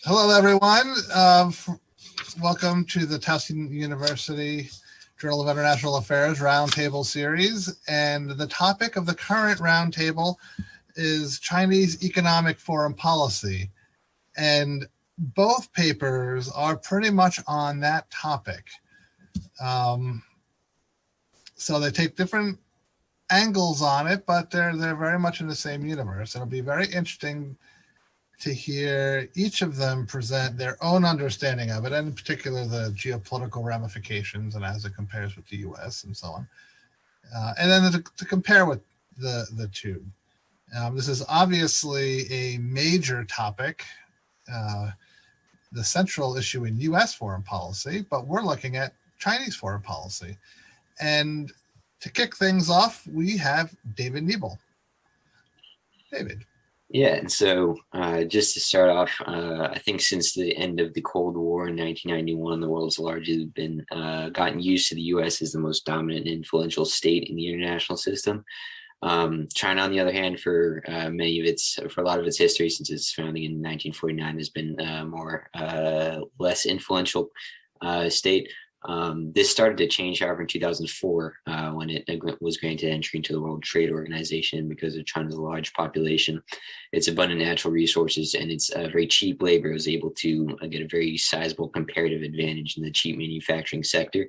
Hello, everyone. Welcome to the Towson University Journal of International Affairs Roundtable Series. And the topic of the current roundtable is Chinese economic foreign policy. And both papers are pretty much on that topic. So they take different angles on it, but they're very much in the same universe. It'll be very interesting to hear each of them present their own understanding of it, and in particular the geopolitical ramifications and as it compares with the US and so on. And then to compare with the two. This is obviously a major topic, the central issue in US foreign policy, but we're looking at Chinese foreign policy. And to kick things off, we have David Niebel. David. Yeah, and so just to start off, I think since the end of the Cold War in 1991, the world's largely been gotten used to the U.S. as the most dominant and influential state in the international system. China, on the other hand, for a lot of its history since its founding in 1949, has been less influential state. This started to change, however, in 2004 when it was granted entry into the World Trade Organization because of China's large population, its abundant natural resources, and its very cheap labor. It was able to get a very sizable comparative advantage in the cheap manufacturing sector.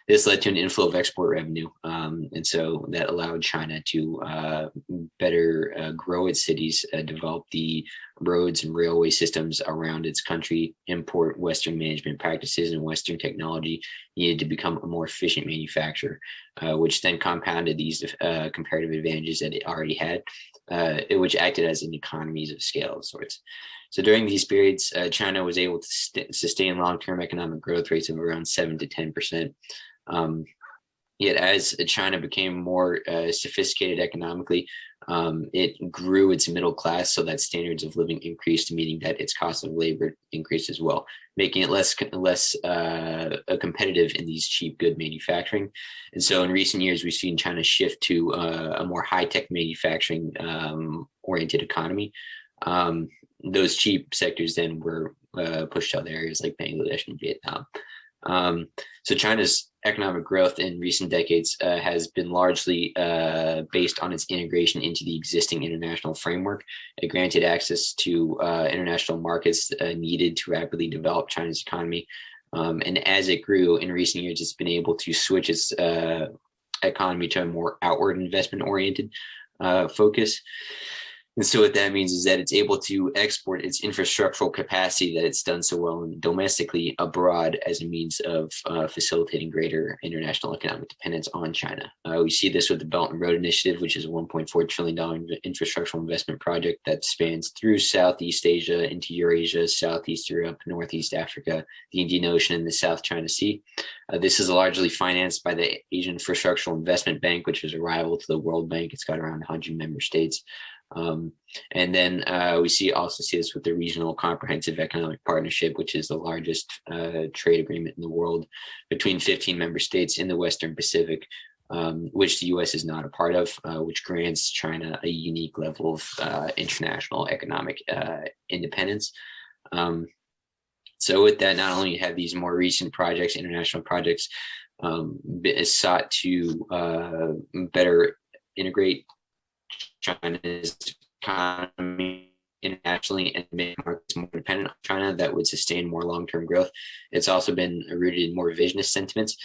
This led to an inflow of export revenue, and so that allowed China to better grow its cities, develop the roads and railway systems around its country, import Western management practices and Western technology needed to become a more efficient manufacturer, which then compounded these comparative advantages that it already had, which acted as an economies of scale of sorts. So during these periods, China was able to sustain long-term economic growth rates of around 7 to 10%. Yet as China became more sophisticated economically, it grew its middle class so that standards of living increased, meaning that its cost of labor increased as well, making it less competitive in these cheap good manufacturing. And so in recent years, we've seen China shift to a more high-tech manufacturing oriented economy. Those cheap sectors then were pushed to other areas like Bangladesh and Vietnam. So China's economic growth in recent decades has been largely based on its integration into the existing international framework. It granted access to international markets needed to rapidly develop China's economy. And as it grew in recent years, it's been able to switch its economy to a more outward investment oriented focus. And so what that means is that it's able to export its infrastructural capacity that it's done so well domestically abroad as a means of facilitating greater international economic dependence on China. We see this with the Belt and Road Initiative, which is a $1.4 trillion infrastructural investment project that spans through Southeast Asia into Eurasia, Southeast Europe, Northeast Africa, the Indian Ocean, and the South China Sea. This is largely financed by the Asian Infrastructural Investment Bank, which is a rival to the World Bank. It's got around 100 member states. And then we also see this with the Regional Comprehensive Economic Partnership, which is the largest trade agreement in the world between 15 member states in the Western Pacific, which the U.S. is not a part of, which grants China a unique level of international economic independence. So with that, not only have these more recent projects, international projects, sought to better integrate China's economy internationally and make markets more dependent on China that would sustain more long-term growth. It's also been rooted in more revisionist sentiments.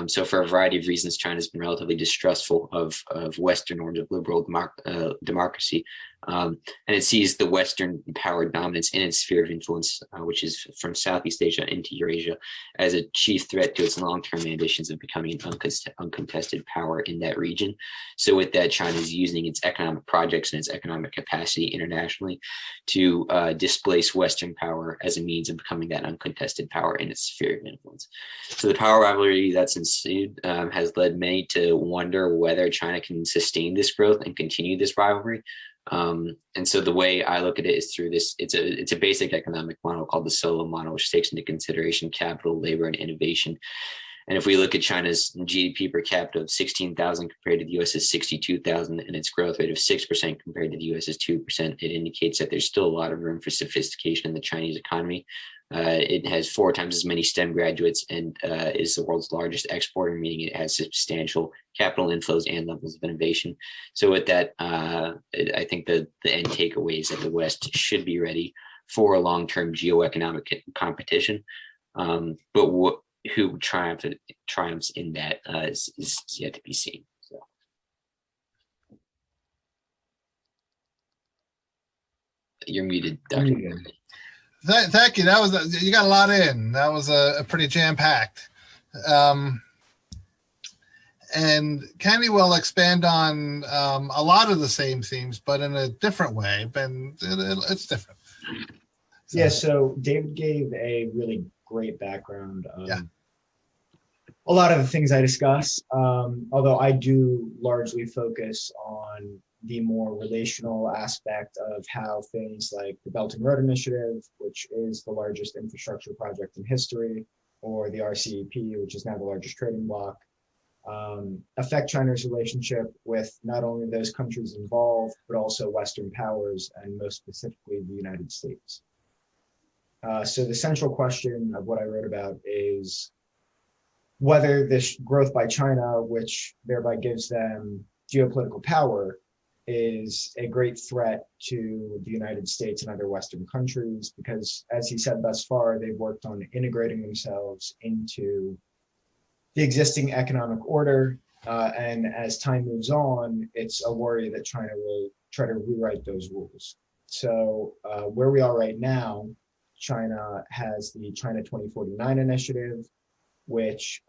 So for a variety of reasons, China's been relatively distrustful of Western norms of liberal democracy. And it sees the Western power dominance in its sphere of influence, which is from Southeast Asia into Eurasia, as a chief threat to its long-term ambitions of becoming an uncontested power in that region. So with that, China is using its economic projects and its economic capacity internationally to displace Western power as a means of becoming that uncontested power in its sphere of influence. So the power rivalry that's ensued has led many to wonder whether China can sustain this growth and continue this rivalry. And so the way I look at it is through this, it's a basic economic model called the Solo model, which takes into consideration capital, labor, and innovation And if we look at China's GDP per capita of 16,000 compared to the US's 62,000 and its growth rate of 6% compared to the US's 2%, it indicates that there's still a lot of room for sophistication in the Chinese economy. It has 4 times as many STEM graduates and is the world's largest exporter, meaning it has substantial capital inflows and levels of innovation. So with that, I think the end takeaway is that the West should be ready for a long-term geoeconomic competition. But who triumphs in that is yet to be seen. So. You're muted, Dr. Thank you. You got a lot in. That was a pretty jam-packed. And Candy will expand on a lot of the same themes, but in a different way. And it's different. So. Yeah. So David gave a really great background of a lot of the things I discuss. Although I do largely focus on the more relational aspect of how things like the Belt and Road Initiative, which is the largest infrastructure project in history, or the RCEP, which is now the largest trading bloc, affect China's relationship with not only those countries involved, but also Western powers, and most specifically the United States. So the central question of what I wrote about is whether this growth by China, which thereby gives them geopolitical power, is a great threat to the United States and other Western countries, because as he said thus far, they've worked on integrating themselves into the existing economic order. And as time moves on, it's a worry that China will try to rewrite those rules. So where we are right now, China has the China 2049 initiative, which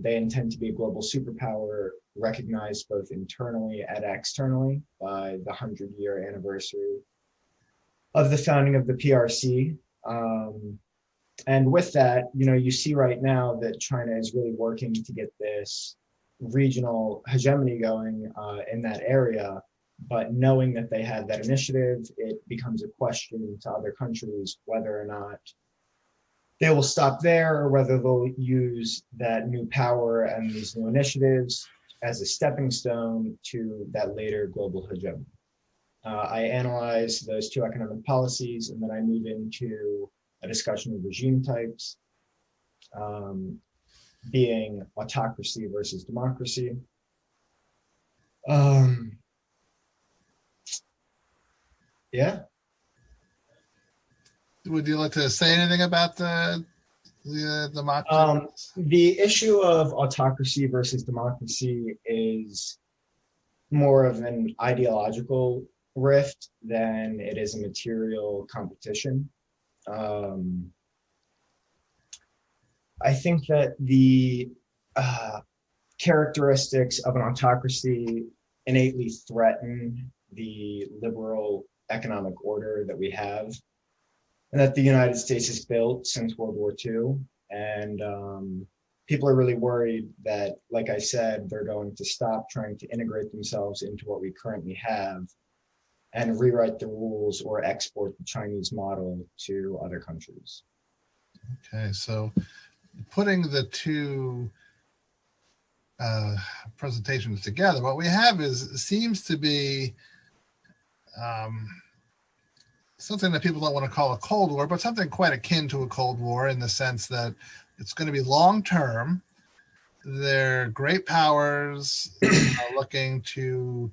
they intend to be a global superpower, recognized both internally and externally by the 100-year anniversary of the founding of the PRC. And with that, you see right now that China is really working to get this regional hegemony going in that area. But knowing that they had that initiative, it becomes a question to other countries whether or not they will stop there, or whether they'll use that new power and these new initiatives as a stepping stone to that later global hegemony. I analyze those two economic policies, and then I move into a discussion of regime types, being autocracy versus democracy. Yeah. Would you like to say anything about the democracy? The issue of autocracy versus democracy is more of an ideological rift than it is a material competition. I think that the characteristics of an autocracy innately threaten the liberal economic order that we have, and that the United States has built since World War II. And people are really worried that, like I said, they're going to stop trying to integrate themselves into what we currently have and rewrite the rules or export the Chinese model to other countries. Okay, so putting the two presentations together, what we have seems to be something that people don't want to call a Cold War, but something quite akin to a Cold War, in the sense that it's going to be long-term. They're great powers looking to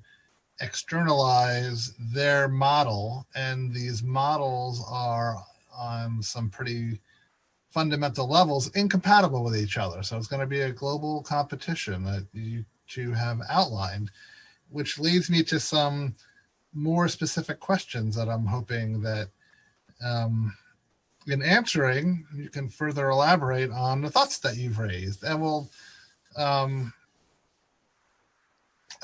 externalize their model, and these models are on some pretty fundamental levels incompatible with each other. So it's going to be a global competition that you two have outlined, which leads me to some more specific questions that I'm hoping that in answering, you can further elaborate on the thoughts that you've raised. And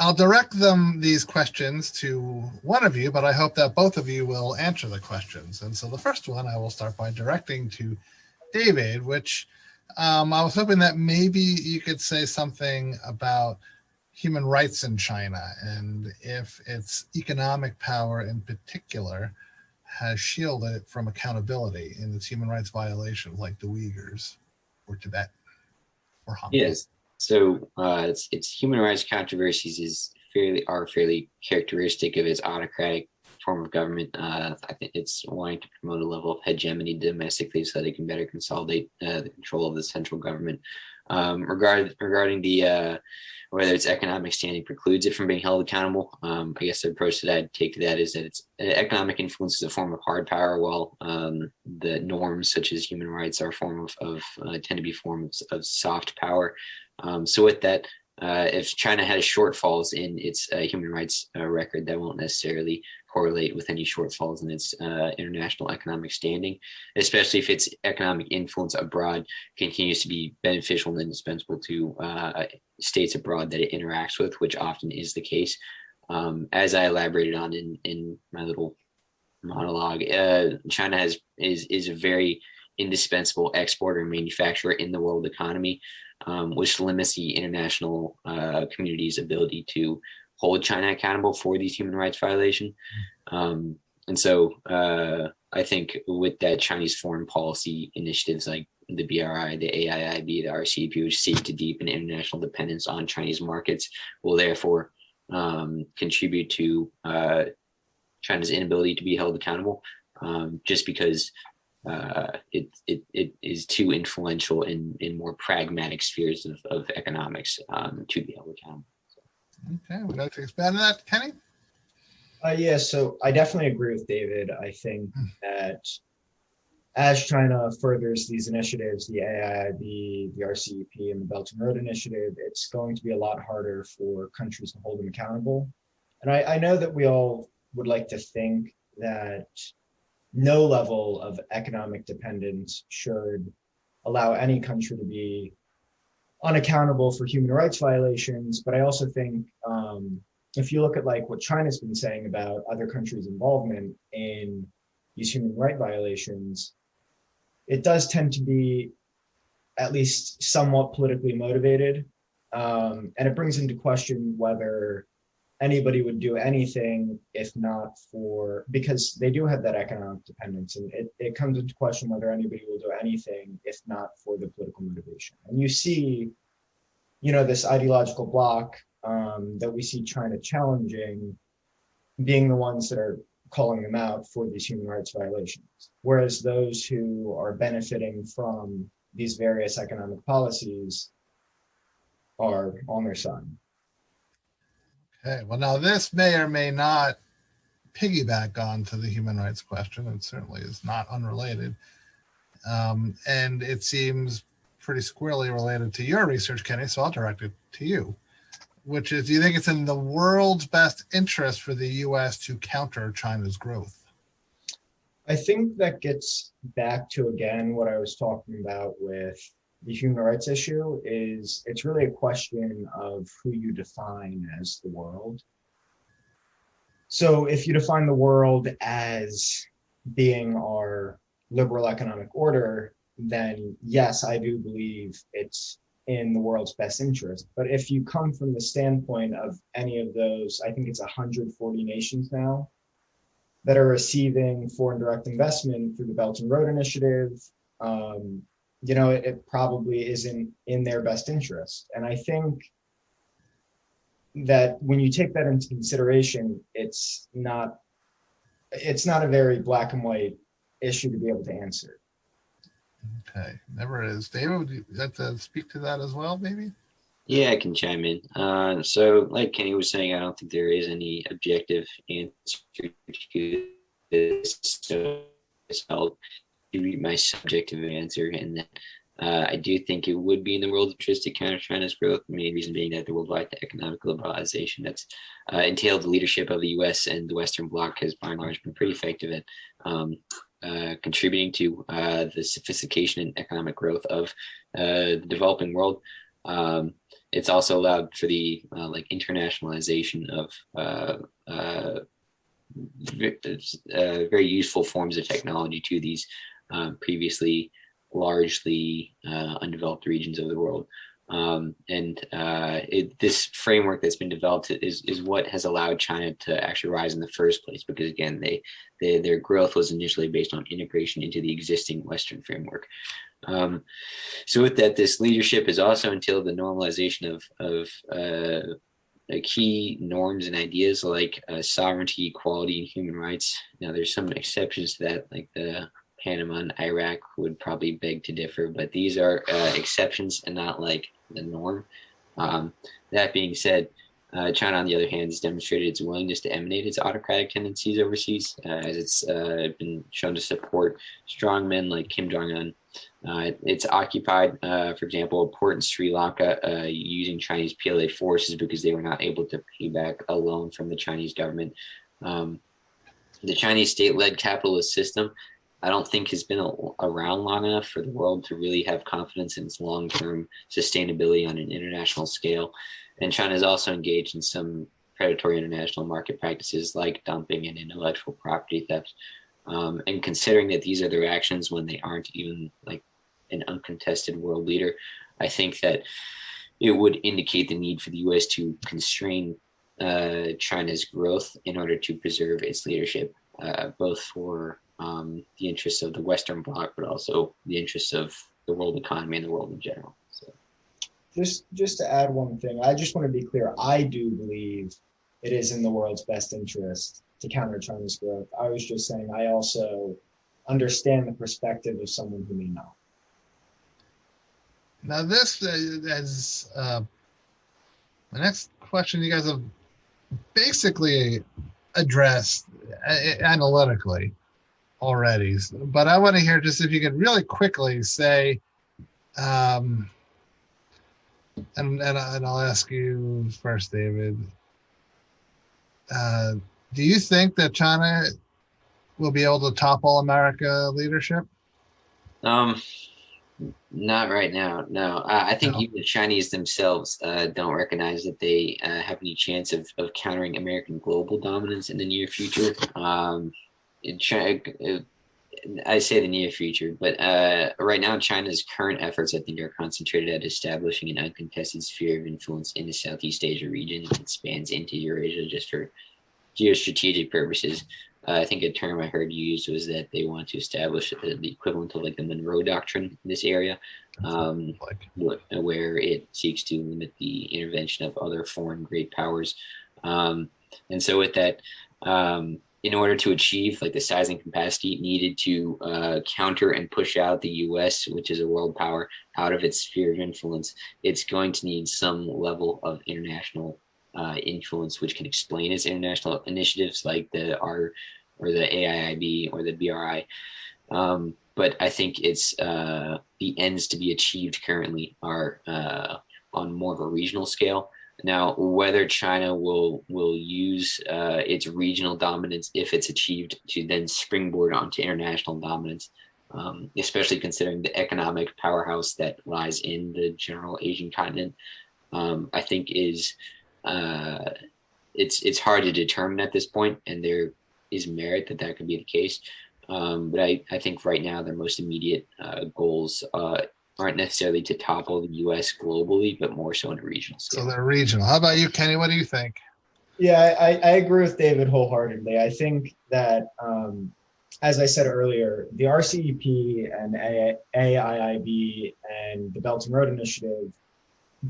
I'll direct these questions to one of you, but I hope that both of you will answer the questions. And so the first one I will start by directing to David, which I was hoping that maybe you could say something about human rights in China, and if its economic power in particular has shielded it from accountability in its human rights violations, like the Uyghurs or Tibet. for Hong Kong? Yes. So its human rights controversies are fairly characteristic of its autocratic form of government. I think it's wanting to promote a level of hegemony domestically so they can better consolidate the control of the central government. Regarding the whether its economic standing precludes it from being held accountable, I guess the approach that I'd take to that is that its economic influence is a form of hard power, while the norms such as human rights are a form of tend to be forms of soft power. So with that, if China has shortfalls in its human rights record, that won't necessarily correlate with any shortfalls in its international economic standing, especially if its economic influence abroad continues to be beneficial and indispensable to states abroad that it interacts with, which often is the case. As I elaborated on in my little monologue, China is a very indispensable exporter and manufacturer in the world economy, which limits the international community's ability to hold China accountable for these human rights violations. And so I think with that, Chinese foreign policy initiatives like the BRI, the AIIB, the RCEP, which seek to deepen international dependence on Chinese markets, will therefore contribute to China's inability to be held accountable, just because it is too influential in more pragmatic spheres of economics to be held accountable. Okay, would like to expand on that, Kenny? Yeah, so I definitely agree with David. I think that as China furthers these initiatives, the AIIB, the RCEP, and the Belt and Road Initiative, it's going to be a lot harder for countries to hold them accountable. And I know that we all would like to think that no level of economic dependence should allow any country to be unaccountable for human rights violations. But I also think if you look at like what China's been saying about other countries' involvement in these human rights violations, it does tend to be at least somewhat politically motivated. And it brings into question whether anybody would do anything if not for, because they do have that economic dependence, and it comes into question whether anybody will do anything if not for the political motivation. And you see, this ideological bloc that we see China challenging being the ones that are calling them out for these human rights violations, whereas those who are benefiting from these various economic policies are on their side. Okay, well, now this may or may not piggyback on to the human rights question. It certainly is not unrelated. And it seems pretty squarely related to your research, Kenny, so I'll direct it to you, which is, do you think it's in the world's best interest for the U.S. to counter China's growth? I think that gets back to, again, what I was talking about with the human rights issue is it's really a question of who you define as the world. So if you define the world as being our liberal economic order, then yes, I do believe it's in the world's best interest. But if you come from the standpoint of any of those, I think it's 140 nations now that are receiving foreign direct investment through the Belt and Road Initiative, it probably isn't in their best interest. And I think that when you take that into consideration, it's not a very black and white issue to be able to answer. Okay, never is. David, would you like to speak to that as well, maybe? Yeah, I can chime in. So like Kenny was saying, I don't think there is any objective answer to this. So I'll give you my subjective answer, and then I do think it would be in the world's interest to counter China's growth. The main reason being that the worldwide economic liberalization that's entailed the leadership of the U.S. and the Western Bloc has by and large been pretty effective at contributing to the sophistication and economic growth of the developing world. It's also allowed for the internationalization of very useful forms of technology to these previously largely undeveloped regions of the world. This framework that's been developed is what has allowed China to actually rise in the first place, because again, their growth was initially based on integration into the existing Western framework. So with that, this leadership is also entailed the normalization of key norms and ideas like sovereignty, equality, and human rights. Now, there's some exceptions to that, like the Panama and Iraq would probably beg to differ, but these are exceptions and not like the norm. That being said, China, on the other hand, has demonstrated its willingness to emanate its autocratic tendencies overseas, as it's been shown to support strong men like Kim Jong-un. It's occupied, for example, a port in Sri Lanka using Chinese PLA forces because they were not able to pay back a loan from the Chinese government. The Chinese state-led capitalist system, I don't think, has been around long enough for the world to really have confidence in its long-term sustainability on an international scale. And China is also engaged in some predatory international market practices like dumping and intellectual property theft. And considering that these are their actions when they aren't even like an uncontested world leader, I think that it would indicate the need for the U.S. to constrain China's growth in order to preserve its leadership, both for the interests of the Western Bloc, but also the interests of the world economy and the world in general. So. Just to add one thing, I just want to be clear. I do believe it is in the world's best interest to counter China's growth. I was just saying I also understand the perspective of someone who may not. Now this is my next question. You guys have basically addressed analytically already, but I want to hear just if you could really quickly say, and I'll ask you first, David. Do you think that China will be able to topple America leadership? Not right now. No, I think even the Chinese themselves don't recognize that they have any chance of countering American global dominance in the near future. I say the near future, but right now, China's current efforts, I think, are concentrated at establishing an uncontested sphere of influence in the Southeast Asia region that spans into Eurasia just for geostrategic purposes. I think a term I heard used was that they want to establish the equivalent of like the Monroe Doctrine in this area, where it seeks to limit the intervention of other foreign great powers. And so with that, in order to achieve like the size and capacity needed to counter and push out the U.S., which is a world power, out of its sphere of influence, it's going to need some level of international influence, which can explain its international initiatives like the R or the AIIB or the BRI. But I think it's the ends to be achieved currently are on more of a regional scale. Now, whether China will use its regional dominance, if it's achieved, to then springboard onto international dominance, especially considering the economic powerhouse that lies in the general Asian continent, I think is it's hard to determine at this point, and there is merit that could be the case. But I think right now their most immediate goals aren't necessarily to topple the U.S. globally, but more so in a regional scale. So they're regional. How about you, Kenny? What do you think? Yeah, I agree with David wholeheartedly. I think that, as I said earlier, the RCEP and AIIB and the Belt and Road Initiative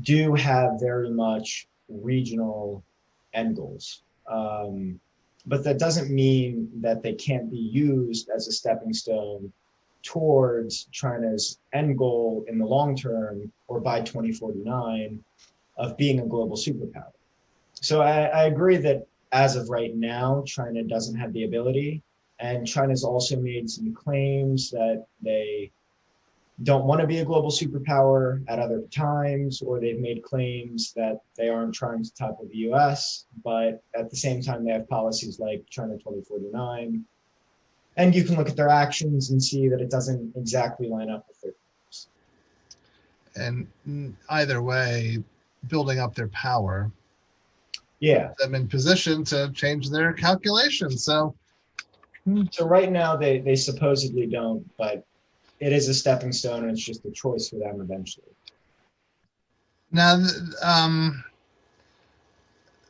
do have very much regional end goals. But that doesn't mean that they can't be used as a stepping stone towards China's end goal in the long term, or by 2049, of being a global superpower. So I agree that as of right now, China doesn't have the ability, and China's also made some claims that they don't want to be a global superpower at other times, or they've made claims that they aren't trying to topple the US, but at the same time, they have policies like China 2049. And you can look at their actions and see that it doesn't exactly line up with their claims. And either way, building up their power, yeah, them in position to change their calculations. So right now they supposedly don't, but it is a stepping stone, and it's just a choice for them eventually. Now,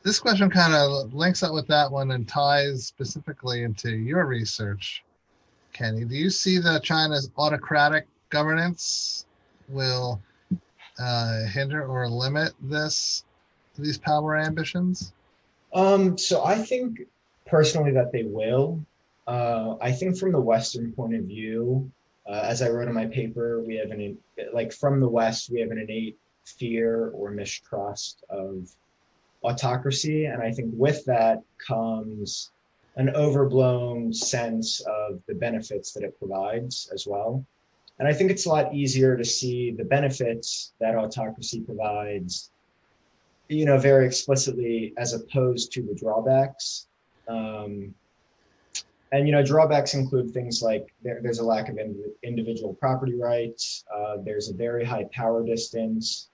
this question kind of links up with that one and ties specifically into your research, Kenny. Do you see that China's autocratic governance will hinder or limit these power ambitions? So I think personally that they will. I think from the Western point of view, as I wrote in my paper, we have from the West, we have an innate fear or mistrust of autocracy. And I think with that comes an overblown sense of the benefits that it provides as well. And I think it's a lot easier to see the benefits that autocracy provides, very explicitly as opposed to the drawbacks. And drawbacks include things like there's a lack of individual property rights. There's a very high power distance.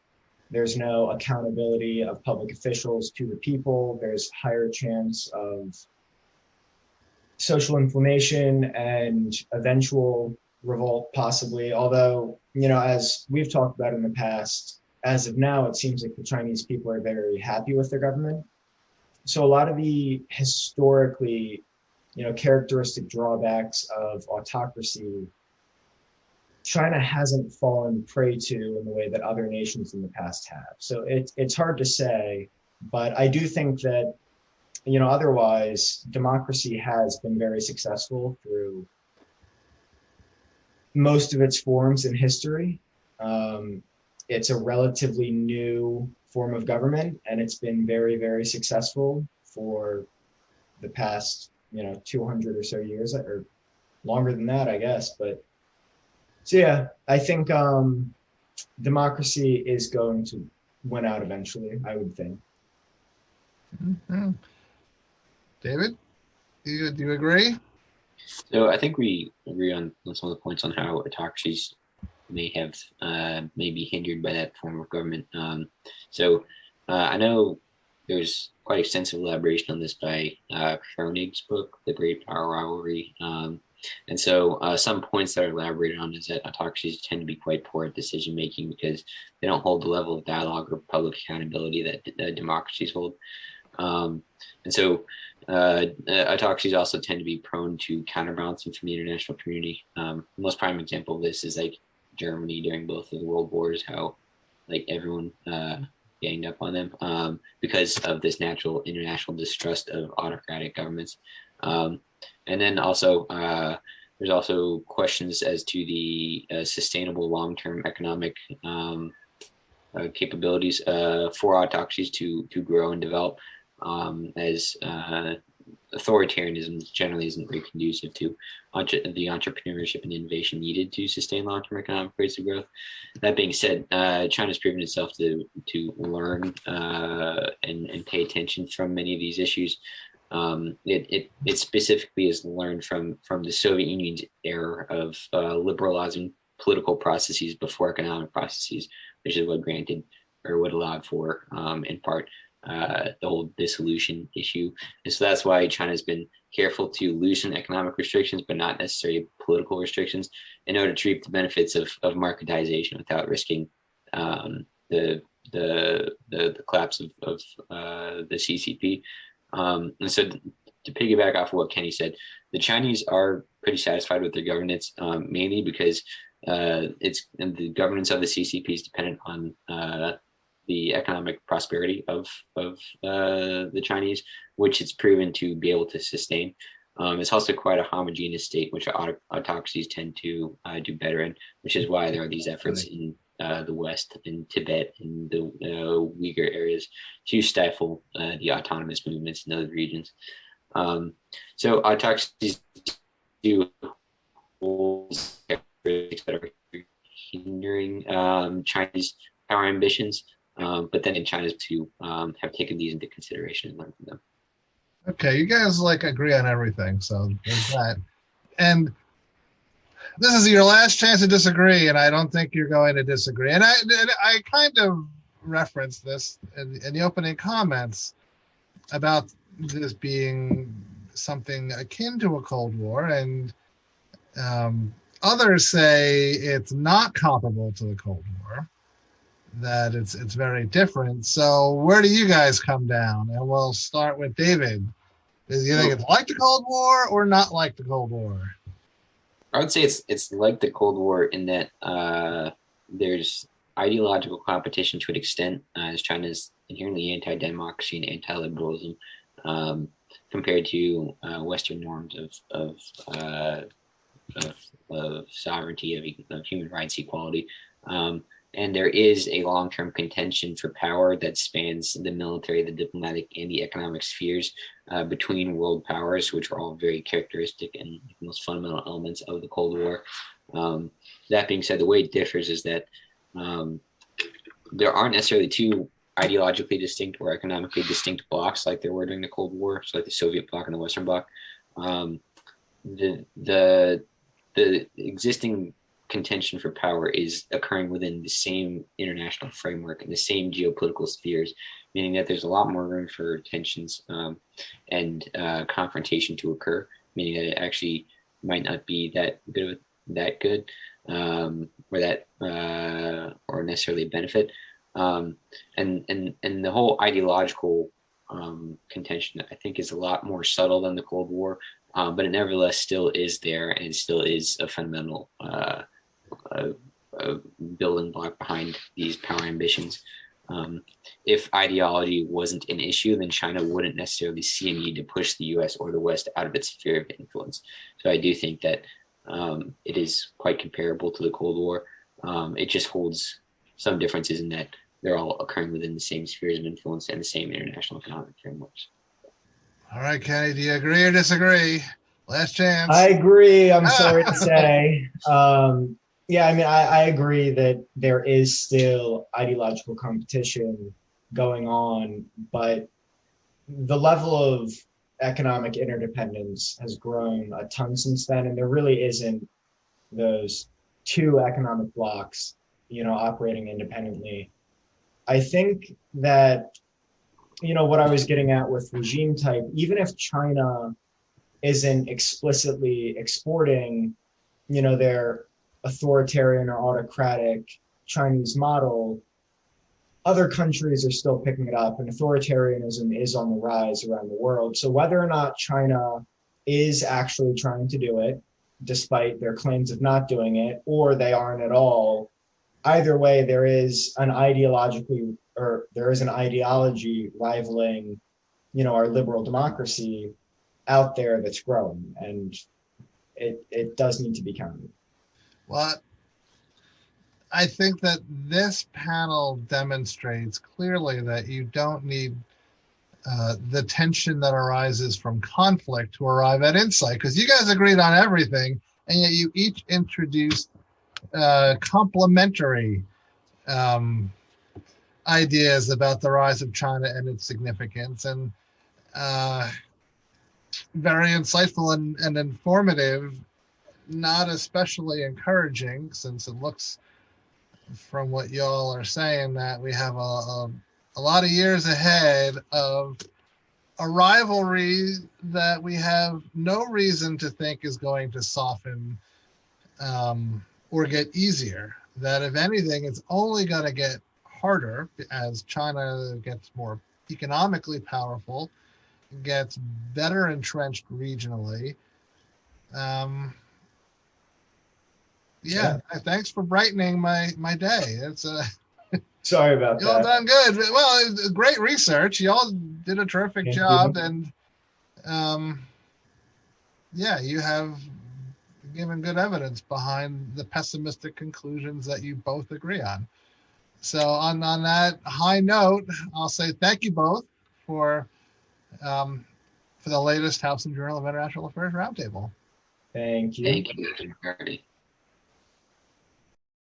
There's no accountability of public officials to the people. There's higher chance of social inflammation and eventual revolt, possibly. Although, as we've talked about in the past, as of now, it seems like the Chinese people are very happy with their government. So a lot of the historically, characteristic drawbacks of autocracy, China hasn't fallen prey to in the way that other nations in the past have. So it's hard to say, but I do think that, otherwise democracy has been very successful through most of its forms in history. It's a relatively new form of government, and it's been very, very successful for the past, 200 or so years, or longer than that, I guess. But so yeah, I think democracy is going to win out eventually, I would think. Mm-hmm. David, do you agree? So I think we agree on some of the points on how autocracies may be hindered by that form of government. I know there's quite extensive elaboration on this by Koenig's book, The Great Power Rivalry. And so some points that are elaborated on is that autocracies tend to be quite poor at decision making because they don't hold the level of dialogue or public accountability that democracies hold. Autocracies also tend to be prone to counterbalancing from the international community. The most prime example of this is like Germany during both of the world wars, how like everyone ganged up on them because of this natural international distrust of autocratic governments. And then also there's also questions as to the sustainable long-term economic capabilities for autocracies to grow and develop, as authoritarianism generally isn't very conducive to the entrepreneurship and innovation needed to sustain long-term economic rates of growth. That being said, China's proven itself to learn and pay attention from many of these issues. It specifically has learned from the Soviet Union's era of liberalizing political processes before economic processes, which is what granted or what allowed for, in part, the whole dissolution issue. And so that's why China's been careful to loosen economic restrictions, but not necessarily political restrictions, in order to reap the benefits of marketization without risking the collapse of the CCP. And so to piggyback off of what Kenny said, the Chinese are pretty satisfied with their governance, mainly because the governance of the CCP is dependent on the economic prosperity of the Chinese, which it's proven to be able to sustain. It's also quite a homogeneous state, which autocracies tend to do better in, which is why there are these efforts in the West, in Tibet, in the Uyghur areas, to stifle the autonomous movements in those regions. So autocracies do hold characteristics that are hindering Chinese power ambitions, but then in China's to have taken these into consideration and learned from them. Okay, you guys agree on everything, so there's that. And this is your last chance to disagree, and I don't think you're going to disagree. And I kind of referenced this in the opening comments about this being something akin to a Cold War, and others say it's not comparable to the Cold War. that it's very different. So where do you guys come down? And we'll start with David. Do you think it's like the Cold War or not like the Cold War? I would say it's like the Cold War in that there's ideological competition to an extent, as China is inherently anti-democracy and anti-liberalism, compared to Western norms of sovereignty, of human rights, equality. And there is a long-term contention for power that spans the military, the diplomatic, and the economic spheres between world powers, which are all very characteristic and most fundamental elements of the Cold War. That being said, the way it differs is that there aren't necessarily two ideologically distinct or economically distinct blocks like there were during the Cold War, so like the Soviet bloc and the Western bloc. The existing contention for power is occurring within the same international framework and the same geopolitical spheres, meaning that there's a lot more room for tensions and confrontation to occur, meaning that it actually might not be that good or necessarily a benefit. And the whole ideological contention, I think, is a lot more subtle than the Cold War, but it nevertheless still is there, and it still is a fundamental building block behind these power ambitions. If ideology wasn't an issue, then China wouldn't necessarily see a need to push the US or the West out of its sphere of influence. So I do think that it is quite comparable to the Cold War. It just holds some differences in that they're all occurring within the same spheres of influence and the same international economic frameworks. All right, Kenny, do you agree or disagree? Last chance. I agree. I'm sorry to say. Yeah, I mean, I agree that there is still ideological competition going on, but the level of economic interdependence has grown a ton since then, and there really isn't those two economic blocks, operating independently. I think that, what I was getting at with regime type, even if China isn't explicitly exporting, their authoritarian or autocratic Chinese model, other countries are still picking it up, and authoritarianism is on the rise around the world. So whether or not China is actually trying to do it, despite their claims of not doing it, or they aren't at all, either way, there is an ideology rivaling, our liberal democracy out there that's growing, and it does need to be countered. Well, I think that this panel demonstrates clearly that you don't need the tension that arises from conflict to arrive at insight, because you guys agreed on everything, and yet you each introduced complementary ideas about the rise of China and its significance, and very insightful and informative, not especially encouraging, since it looks from what y'all are saying that we have a lot of years ahead of a rivalry that we have no reason to think is going to soften or get easier. That if anything, it's only going to get harder as China gets more economically powerful, gets better entrenched regionally. Thanks for brightening my day. It's sorry about y'all that. Done good. Well, it's great research. Y'all did a terrific job, and you have given good evidence behind the pessimistic conclusions that you both agree on. So on that high note, I'll say thank you both for the latest House and Journal of International Affairs Roundtable. Thank you. Thank you, Marty.